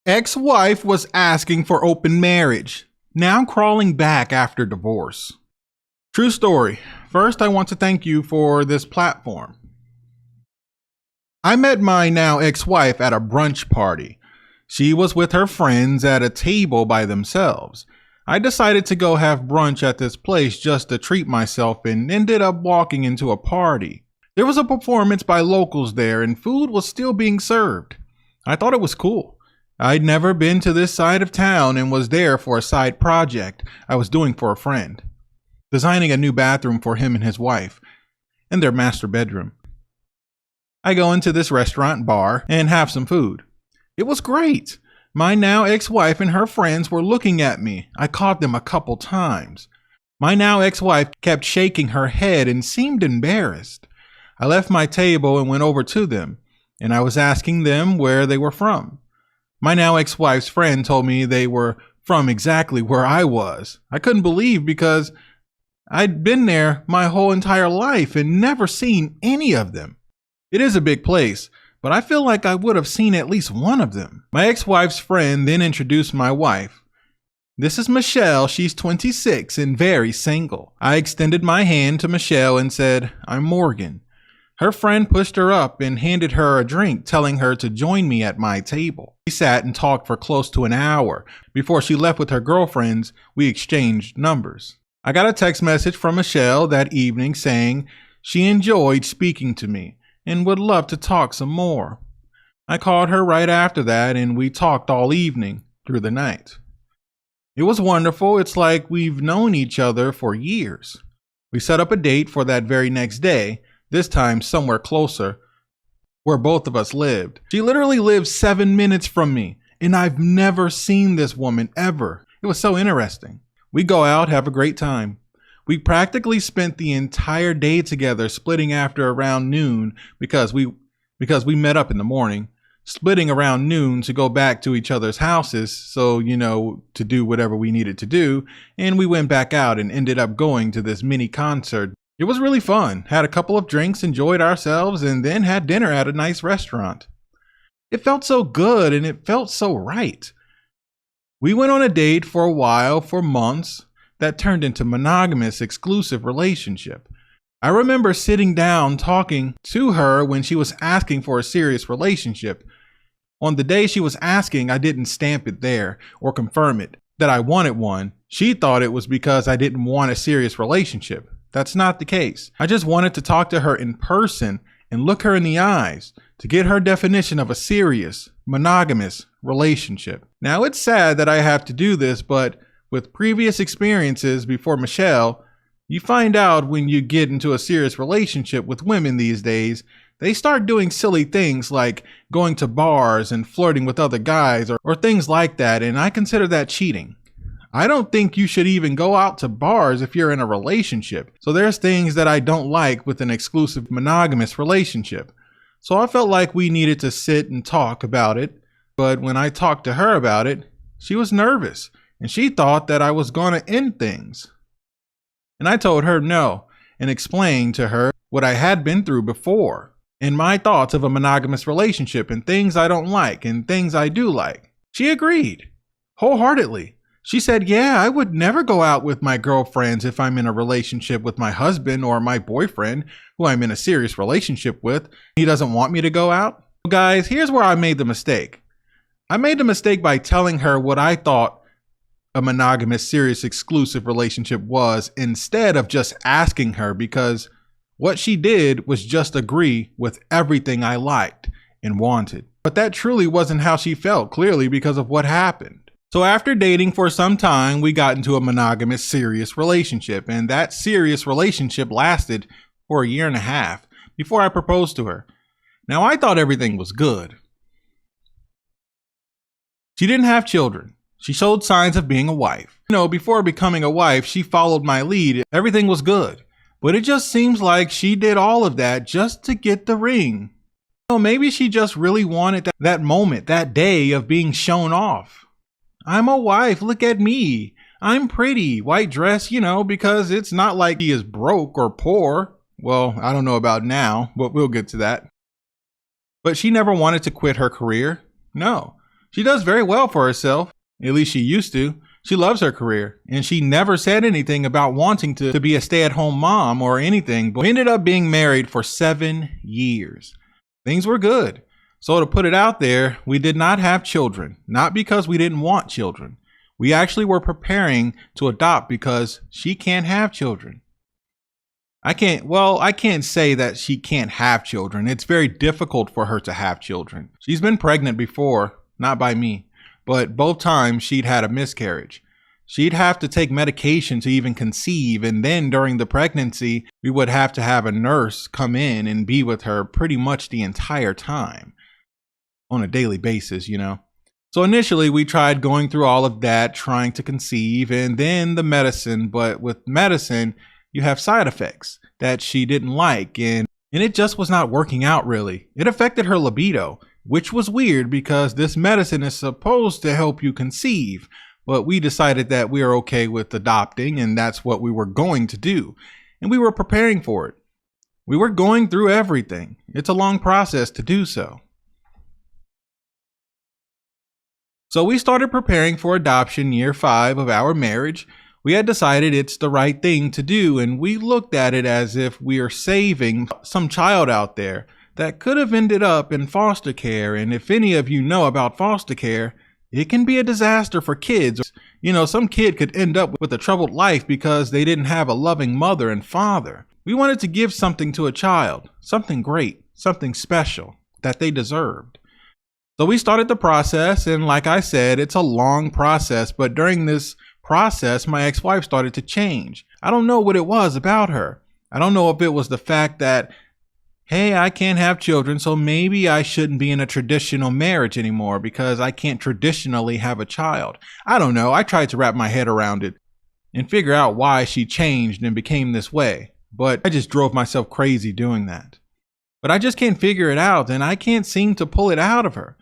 Ex-wife was asking for open marriage. Now crawling back after divorce. True story. First, I want to thank you for this platform. I met my now ex-wife at a brunch party. She was with her friends at a table by themselves. I decided to go have brunch at this place just to treat myself and ended up walking into a party. There was a performance by locals there and food was still being served. I thought it was cool. I'd never been to this side of town and was there for a side project I was doing for a friend, designing a new bathroom for him and his wife in their master bedroom. I go into this restaurant bar and have some food. It was great. My now ex-wife and her friends were looking at me. I caught them a couple times. My now ex-wife kept shaking her head and seemed embarrassed. I left my table and went over to them, and I was asking them where they were from. My now ex-wife's friend told me they were from exactly where I was. I couldn't believe because I'd been there my whole entire life and never seen any of them. It is a big place, but I feel like I would have seen at least one of them. My ex-wife's friend then introduced my wife. This is Michelle. She's 26 and very single. I extended my hand to Michelle and said, "I'm Morgan." Her friend pushed her up and handed her a drink, telling her to join me at my table. We sat and talked for close to an hour. Before she left with her girlfriends, we exchanged numbers. I got a text message from Michelle that evening saying she enjoyed speaking to me and would love to talk some more. I called her right after that and we talked all evening through the night. It was wonderful. It's like we've known each other for years. We set up a date for that very next day, this time somewhere closer where both of us lived. She literally lived 7 minutes from me, and I've never seen this woman ever. It was so interesting. We go out, have a great time. We practically spent the entire day together, splitting after around noon because we met up in the morning, splitting around noon to go back to each other's houses. So, to do whatever we needed to do. And we went back out and ended up going to this mini concert. It was really fun. Had a couple of drinks, enjoyed ourselves, and then had dinner at a nice restaurant. It felt so good and it felt so right. We went on a date for a while, for months, that turned into monogamous, exclusive relationship. I remember sitting down talking to her when she was asking for a serious relationship. On the day she was asking, I didn't stamp it there or confirm it that I wanted one. She thought it was because I didn't want a serious relationship. That's not the case. I just wanted to talk to her in person and look her in the eyes to get her definition of a serious, monogamous relationship. Now, it's sad that I have to do this, but with previous experiences before Michelle, you find out when you get into a serious relationship with women these days, they start doing silly things like going to bars and flirting with other guys or things like that, and I consider that cheating. I don't think you should even go out to bars if you're in a relationship. So there's things that I don't like with an exclusive monogamous relationship. So I felt like we needed to sit and talk about it. But when I talked to her about it, she was nervous and she thought that I was going to end things. And I told her no and explained to her what I had been through before and my thoughts of a monogamous relationship and things I don't like and things I do like. She agreed wholeheartedly. She said, yeah, I would never go out with my girlfriends if I'm in a relationship with my husband or my boyfriend, who I'm in a serious relationship with. He doesn't want me to go out. Guys, here's where I made the mistake. I made the mistake by telling her what I thought a monogamous, serious, exclusive relationship was instead of just asking her, because what she did was just agree with everything I liked and wanted. But that truly wasn't how she felt, clearly because of what happened. So after dating for some time, we got into a monogamous, serious relationship, and that serious relationship lasted for 1.5 years before I proposed to her. Now, I thought everything was good. She didn't have children. She showed signs of being a wife. Before becoming a wife, she followed my lead. Everything was good. But it just seems like she did all of that just to get the ring. Maybe she just really wanted that moment, that day of being shown off. I'm a wife, look at me. I'm pretty, white dress, because it's not like he is broke or poor. Well, I don't know about now, but we'll get to that. But she never wanted to quit her career. No, She does very well for herself. At least she used to. She loves her career, and she never said anything about wanting to be a stay-at-home mom or anything, but we ended up being married for 7 years. Things were good. So to put it out there, we did not have children, not because we didn't want children. We actually were preparing to adopt because she can't have children. I can't say that she can't have children. It's very difficult for her to have children. She's been pregnant before, not by me. But both times she'd had a miscarriage. She'd have to take medication to even conceive. And then during the pregnancy, we would have to have a nurse come in and be with her pretty much the entire time on a daily basis, you know. So initially we tried going through all of that, trying to conceive, and then the medicine. But with medicine, you have side effects that she didn't like. And it just was not working out really. It affected her libido, which was weird because this medicine is supposed to help you conceive, but we decided that we are okay with adopting, and that's what we were going to do. And we were preparing for it. We were going through everything. It's a long process to do so. So we started preparing for adoption year 5 of our marriage. We had decided it's the right thing to do, and we looked at it as if we are saving some child out there that could have ended up in foster care. And if any of you know about foster care, it can be a disaster for kids. You know, some kid could end up with a troubled life because they didn't have a loving mother and father. We wanted to give something to a child, something great, something special that they deserved. So we started the process, and like I said, it's a long process, but during this process, my ex-wife started to change. I don't know what it was about her. I don't know if it was the fact that, hey, I can't have children, so maybe I shouldn't be in a traditional marriage anymore because I can't traditionally have a child. I don't know. I tried to wrap my head around it and figure out why she changed and became this way, but I just drove myself crazy doing that. But I just can't figure it out, and I can't seem to pull it out of her.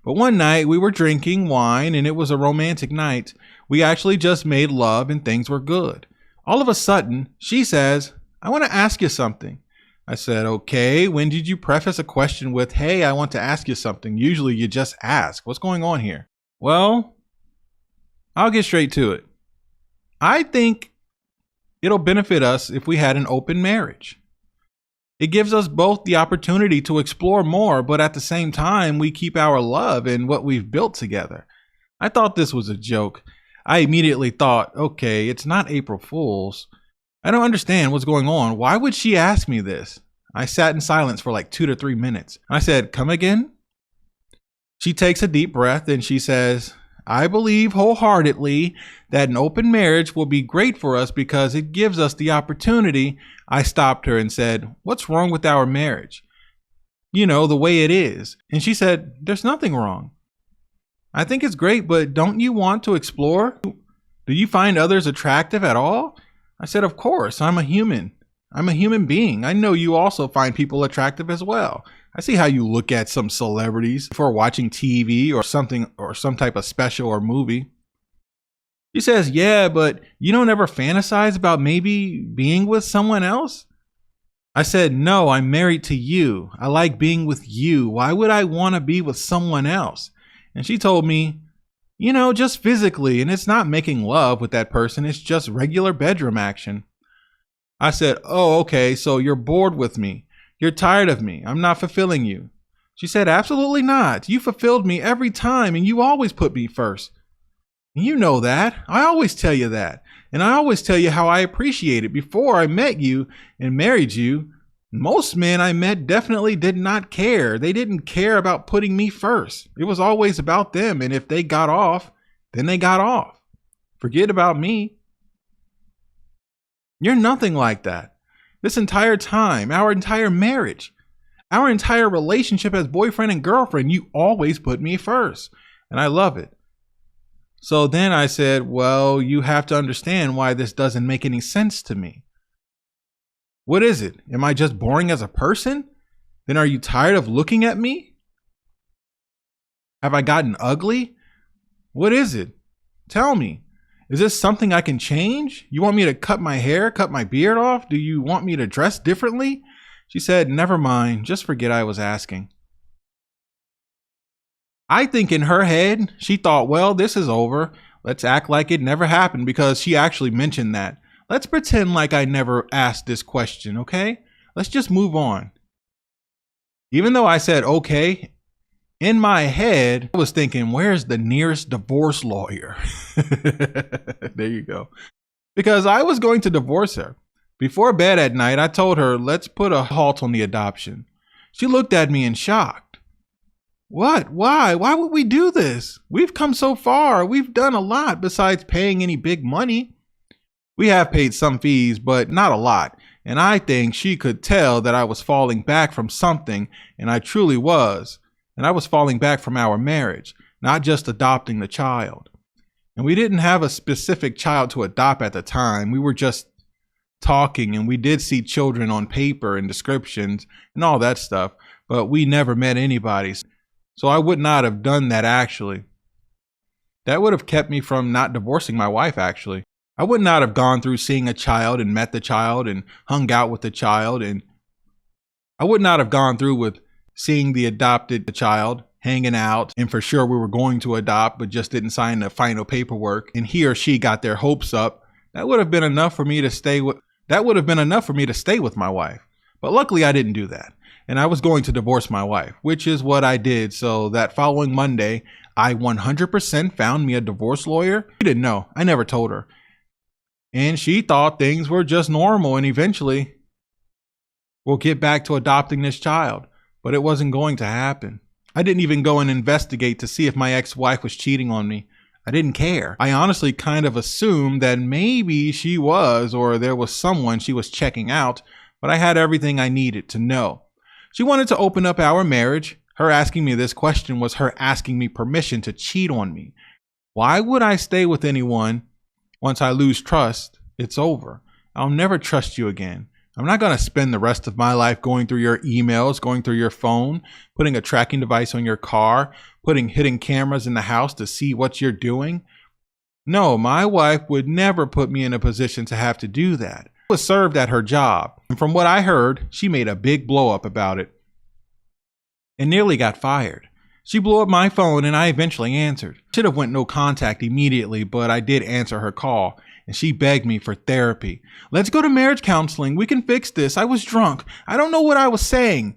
But one night we were drinking wine, and it was a romantic night. We actually just made love and things were good. All of a sudden, she says, "I want to ask you something." I said, "Okay, when did you preface a question with, hey, I want to ask you something? Usually you just ask. What's going on here?" Well, I'll get straight to it. I think it'll benefit us if we had an open marriage. It gives us both the opportunity to explore more, but at the same time, we keep our love and what we've built together. I thought this was a joke. I immediately thought, okay, it's not April Fool's. I don't understand what's going on. Why would she ask me this? I sat in silence for like 2 to 3 minutes. I said, "Come again?" She takes a deep breath and she says, "I believe wholeheartedly that an open marriage will be great for us because it gives us the opportunity." I stopped her and said, "What's wrong with our marriage? You know, the way it is." And she said, "There's nothing wrong. I think it's great, but don't you want to explore? Do you find others attractive at all?" I said, "Of course, I'm a human. I'm a human being. I know you also find people attractive as well. I see how you look at some celebrities before watching TV or something, or some type of special or movie." She says, "Yeah, but you don't ever fantasize about maybe being with someone else?" I said, "No, I'm married to you. I like being with you. Why would I want to be with someone else?" And she told me, "You know, just physically, and it's not making love with that person. It's just regular bedroom action." I said, "Oh, okay, so you're bored with me. You're tired of me. I'm not fulfilling you." She said, "Absolutely not. You fulfilled me every time, and you always put me first. You know that. I always tell you that. And I always tell you how I appreciate it. Before I met you and married you, most men I met definitely did not care. They didn't care about putting me first. It was always about them. And if they got off, then they got off. Forget about me. You're nothing like that. This entire time, our entire marriage, our entire relationship as boyfriend and girlfriend, you always put me first. And I love it." So then I said, "Well, you have to understand why this doesn't make any sense to me." "What is it? Am I just boring as a person? Then are you tired of looking at me? Have I gotten ugly? What is it? Tell me. Is this something I can change? You want me to cut my hair, cut my beard off? Do you want me to dress differently?" She said, "Never mind. Just forget I was asking." I think in her head, she thought, well, this is over. Let's act like it never happened, because she actually mentioned that. Let's pretend like I never asked this question, okay? Let's just move on. Even though I said, okay, in my head, I was thinking, where's the nearest divorce lawyer? There you go. Because I was going to divorce her. Before bed at night, I told her, let's put a halt on the adoption. She looked at me in shock. What? Why? Why would we do this? We've come so far. We've done a lot besides paying any big money. We have paid some fees, but not a lot. And I think she could tell that I was falling back from something, and I truly was. And I was falling back from our marriage, not just adopting the child. And we didn't have a specific child to adopt at the time. We were just talking, and we did see children on paper and descriptions and all that stuff, but we never met anybody. So I would not have done that, actually. That would have kept me from not divorcing my wife, actually. I would not have gone through seeing a child and met the child and hung out with the child. And I would not have gone through with seeing the adopted child, hanging out, and for sure we were going to adopt, but just didn't sign the final paperwork. And he or she got their hopes up. That would have been enough for me to stay with my wife. But luckily I didn't do that. And I was going to divorce my wife, which is what I did. So that following Monday, I 100% found me a divorce lawyer. She didn't know. I never told her. And she thought things were just normal, and eventually we'll get back to adopting this child. But it wasn't going to happen. I didn't even go and investigate to see if my ex-wife was cheating on me. I didn't care. I honestly kind of assumed that maybe she was, or there was someone she was checking out, but I had everything I needed to know. She wanted to open up our marriage. Her asking me this question was her asking me permission to cheat on me. Why would I stay with anyone? Once I lose trust, it's over. I'll never trust you again. I'm not going to spend the rest of my life going through your emails, going through your phone, putting a tracking device on your car, putting hidden cameras in the house to see what you're doing. No, my wife would never put me in a position to have to do that. I was served at her job, and from what I heard, she made a big blow up about it and nearly got fired. She blew up my phone and I eventually answered. Should have went no contact immediately, but I did answer her call, and she begged me for therapy. Let's go to marriage counseling. We can fix this. I was drunk. I don't know what I was saying.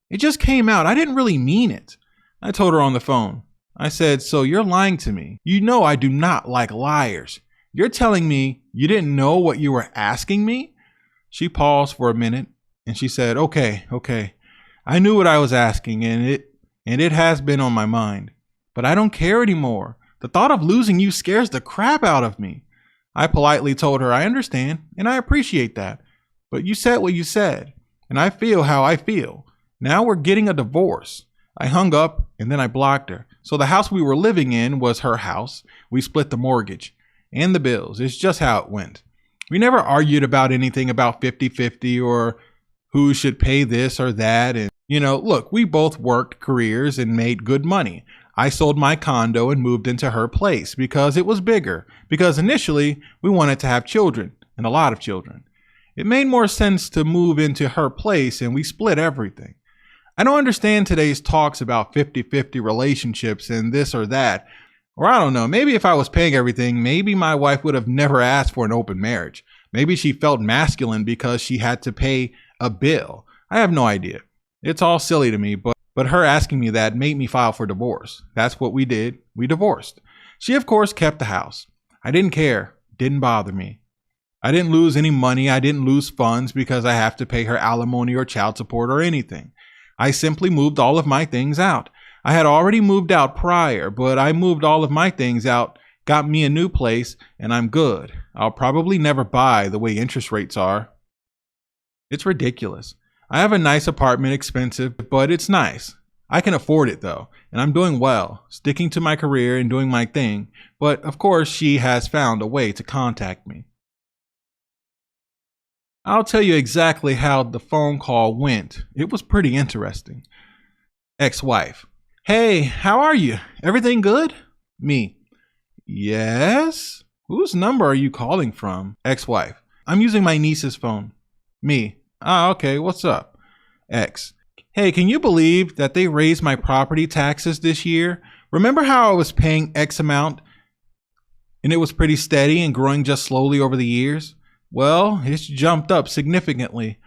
It just came out. I didn't really mean it. I told her on the phone. I said, so you're lying to me. You know I do not like liars. You're telling me you didn't know what you were asking me? She paused for a minute and she said, okay. I knew what I was asking, and it has been on my mind, but I don't care anymore. The thought of losing you scares the crap out of me. I politely told her I understand and I appreciate that, but you said what you said, and I feel how I feel. Now we're getting a divorce. I hung up and then I blocked her. So the house we were living in was her house. We split the mortgage and the bills. It's just how it went. We never argued about anything about 50-50 or who should pay this or that. And look, we both worked careers and made good money. I sold my condo and moved into her place because it was bigger. Because initially we wanted to have children, and a lot of children. It made more sense to move into her place, and we split everything. I don't understand today's talks about 50-50 relationships and this or that. Or I don't know, maybe if I was paying everything, maybe my wife would have never asked for an open marriage. Maybe she felt masculine because she had to pay a bill. I have no idea. It's all silly to me, but her asking me that made me file for divorce. That's what we did. We divorced. She, of course, kept the house. I didn't care. Didn't bother me. I didn't lose any money. I didn't lose funds because I have to pay her alimony or child support or anything. I simply moved all of my things out. I had already moved out prior, but I moved all of my things out, got me a new place, and I'm good. I'll probably never buy the way interest rates are. It's ridiculous. I have a nice apartment, expensive, but it's nice. I can afford it though, and I'm doing well, sticking to my career and doing my thing. But of course, she has found a way to contact me. I'll tell you exactly how the phone call went. It was pretty interesting. Ex-wife. Hey, how are you? Everything good? Me. Yes? Whose number are you calling from? Ex-wife. I'm using my niece's phone. Me. Ah, okay, what's up? Ex. Hey, can you believe that they raised my property taxes this year? Remember how I was paying X amount and it was pretty steady and growing just slowly over the years? Well, it's jumped up significantly.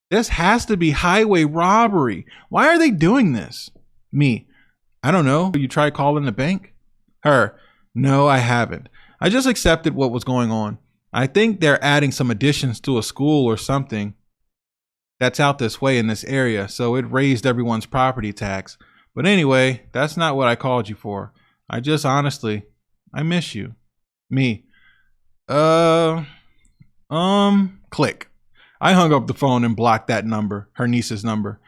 This has to be highway robbery. Why are they doing this? Me: I don't know. You tried calling the bank? Her: no, I haven't. I just accepted what was going on. I think they're adding some additions to a school or something that's out this way in this area, so it raised everyone's property tax. But anyway, that's not what I called you for. I just honestly, I miss you. Me: click. I hung up the phone and blocked that number, her niece's number.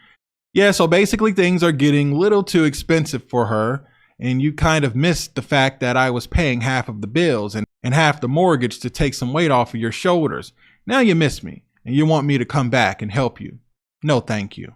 Yeah, so basically things are getting a little too expensive for her, and you kind of missed the fact that I was paying half of the bills and half the mortgage to take some weight off of your shoulders. Now you miss me, and you want me to come back and help you. No, thank you.